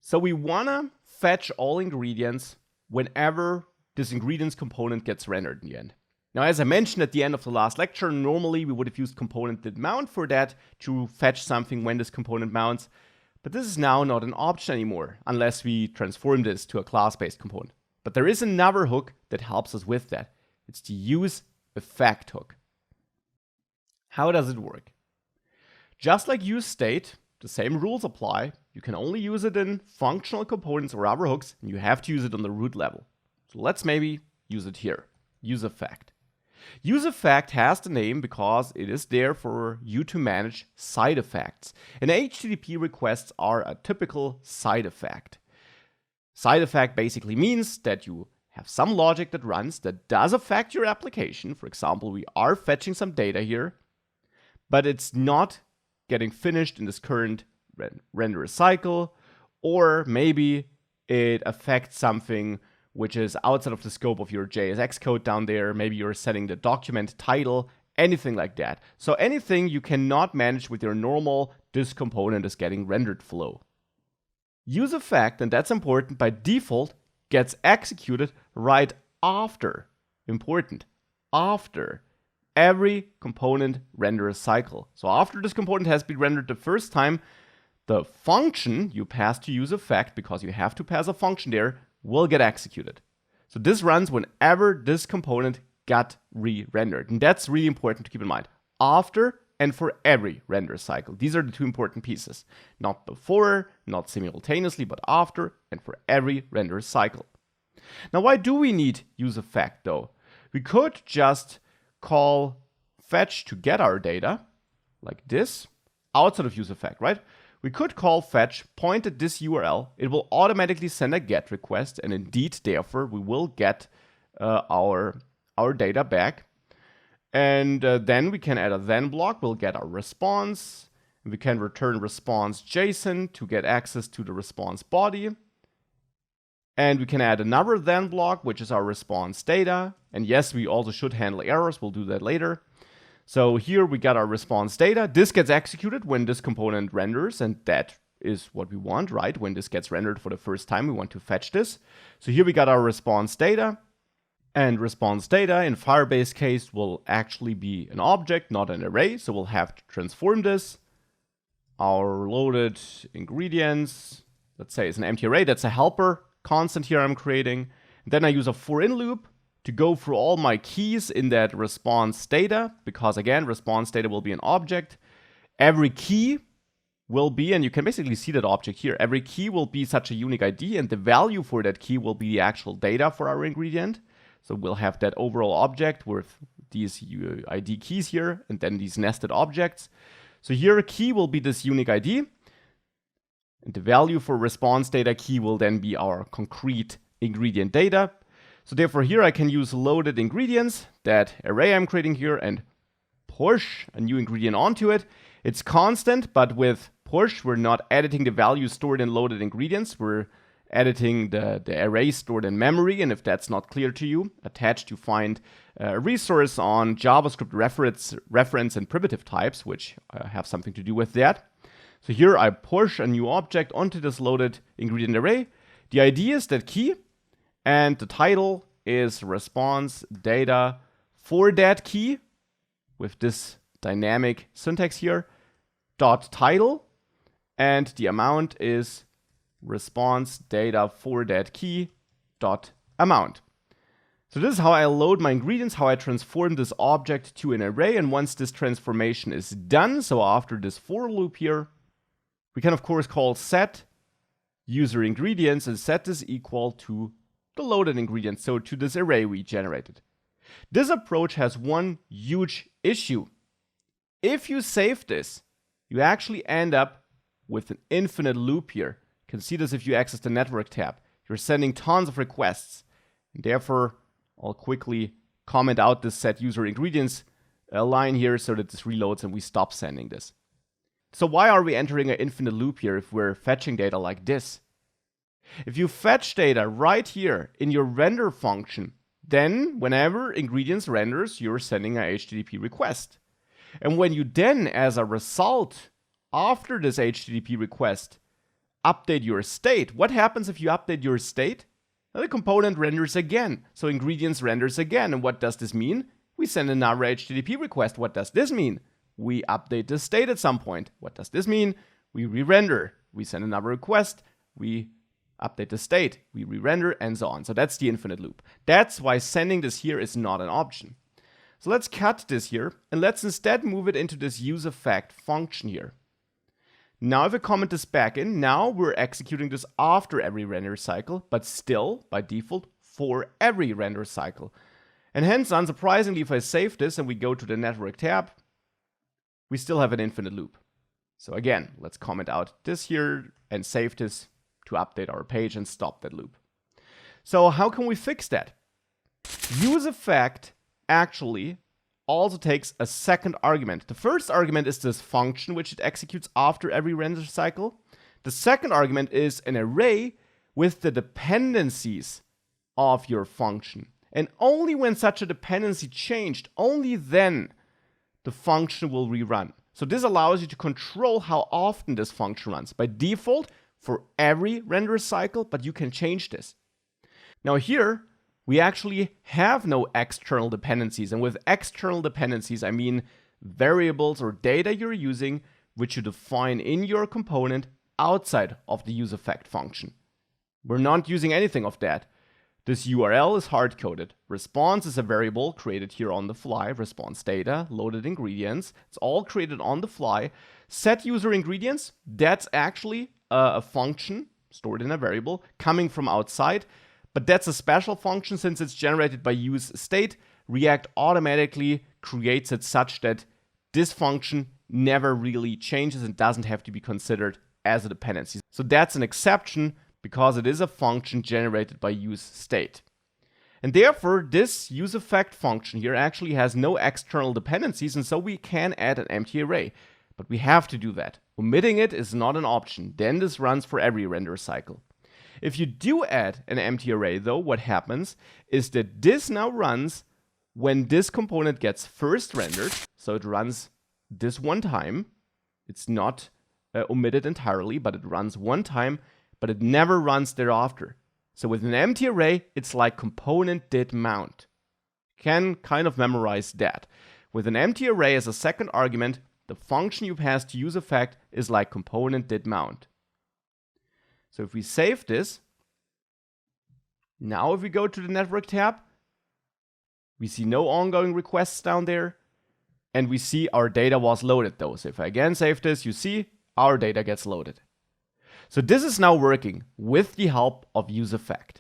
So we want to fetch all ingredients whenever this ingredients component gets rendered in the end. Now, as I mentioned at the end of the last lecture, normally we would have used component.mount for that to fetch something when this component mounts. But this is now not an option anymore, unless we transform this to a class-based component. But there is another hook that helps us with that. It's the useEffect hook. How does it work? Just like useState, the same rules apply. You can only use it in functional components or other hooks, and you have to use it on the root level. So let's maybe use it here, useEffect. useEffect has the name because it is there for you to manage side effects. And HTTP requests are a typical side effect. Side effect basically means that you have some logic that runs that does affect your application. For example, we are fetching some data here, but it's not getting finished in this current render cycle, or maybe it affects something which is outside of the scope of your JSX code down there. Maybe you're setting the document title, anything like that. So anything you cannot manage with your normal this component is getting rendered flow. useEffect, and that's important, by default gets executed right after, important, after every component render cycle. So after this component has been rendered the first time, the function you pass to useEffect, because you have to pass a function there, will get executed. So this runs whenever this component got re-rendered. And that's really important to keep in mind. After and for every render cycle. These are the two important pieces. Not before, not simultaneously, but after and for every render cycle. Now, why do we need useEffect though? We could just call fetch to get our data, like this, outside of useEffect, right? We could call fetch, point at this URL, it will automatically send a GET request, and indeed, therefore, we will get our data back. And then we can add a then block, we'll get our response, and we can return response JSON to get access to the response body. And we can add another then block, which is our response data. And yes, we also should handle errors, we'll do that later. So here we got our response data. This gets executed when this component renders, and that is what we want, right? When this gets rendered for the first time, we want to fetch this. So here we got our response data, and response data in Firebase case will actually be an object, not an array. So we'll have to transform this. Our loaded ingredients, let's say it's an empty array, that's a helper constant here I'm creating. Then I use a for-in loop to go through all my keys in that response data, because again, response data will be an object. Every key will be, and you can basically see that object here, every key will be such a unique ID, and the value for that key will be the actual data for our ingredient. So we'll have that overall object with these ID keys here, and then these nested objects. So here a key will be this unique ID, and the value for response data key will then be our concrete ingredient data. So therefore here I can use loaded ingredients, that array I'm creating here, and push a new ingredient onto it. It's constant, but with push we're not editing the value stored in loaded ingredients, we're editing the array stored in memory. And if that's not clear to you, attached you find a resource on JavaScript reference and primitive types, which have something to do with that. So here I push a new object onto this loaded ingredient array. The ID is that key, and the title is response data for that key with this dynamic syntax here, dot title, and the amount is response data for that key dot amount. So this is how I load my ingredients, how I transform this object to an array. And once this transformation is done, so after this for loop here, we can of course call set user ingredients and set this equal to the loaded ingredient, so to this array we generated. This approach has one huge issue. If you save this, you actually end up with an infinite loop here. You can see this if you access the network tab. You're sending tons of requests, and therefore I'll quickly comment out this set user ingredients line here so that this reloads and we stop sending this. So why are we entering an infinite loop here if we're fetching data like this? If you fetch data right here in your render function, then whenever ingredients renders, you're sending a HTTP request. And when you then, as a result, after this HTTP request, update your state, what happens if you update your state? Well, the component renders again. So ingredients renders again. And what does this mean? We send another HTTP request. What does this mean? We update the state at some point. What does this mean? We re-render. We send another request. We update the state. We re-render and so on. So that's the infinite loop. That's why sending this here is not an option. So let's cut this here and let's instead move it into this useEffect function here. Now if I comment this back in, now we're executing this after every render cycle, but still by default for every render cycle. And hence, unsurprisingly, if I save this and we go to the network tab, we still have an infinite loop. So again, let's comment out this here and save this to update our page and stop that loop. So how can we fix that? useEffect actually also takes a second argument. The first argument is this function which it executes after every render cycle. The second argument is an array with the dependencies of your function. And only when such a dependency changed, only then the function will rerun. So this allows you to control how often this function runs. By default, for every render cycle, but you can change this. Now here, we actually have no external dependencies. And with external dependencies, I mean variables or data you're using, which you define in your component outside of the useEffect function. We're not using anything of that. This URL is hard-coded. Response is a variable created here on the fly. Response data, loaded ingredients. It's all created on the fly. Set user ingredients, that's actually a function stored in a variable coming from outside. But that's a special function since it's generated by useState. React automatically creates it such that this function never really changes and doesn't have to be considered as a dependency. So that's an exception because it is a function generated by useState. And therefore, this useEffect function here actually has no external dependencies, and so we can add an empty array. But we have to do that. Omitting it is not an option. Then this runs for every render cycle. If you do add an empty array, though, what happens is that this now runs when this component gets first rendered. So it runs this one time. It's not omitted entirely, but it runs one time, but it never runs thereafter. So with an empty array, it's like component did mount. Can kind of memorize that. With an empty array as a second argument, the function you pass to useEffect is like component did mount. So if we save this, now if we go to the network tab, we see no ongoing requests down there, and we see our data was loaded though. So if I again save this, you see our data gets loaded. So this is now working with the help of useEffect.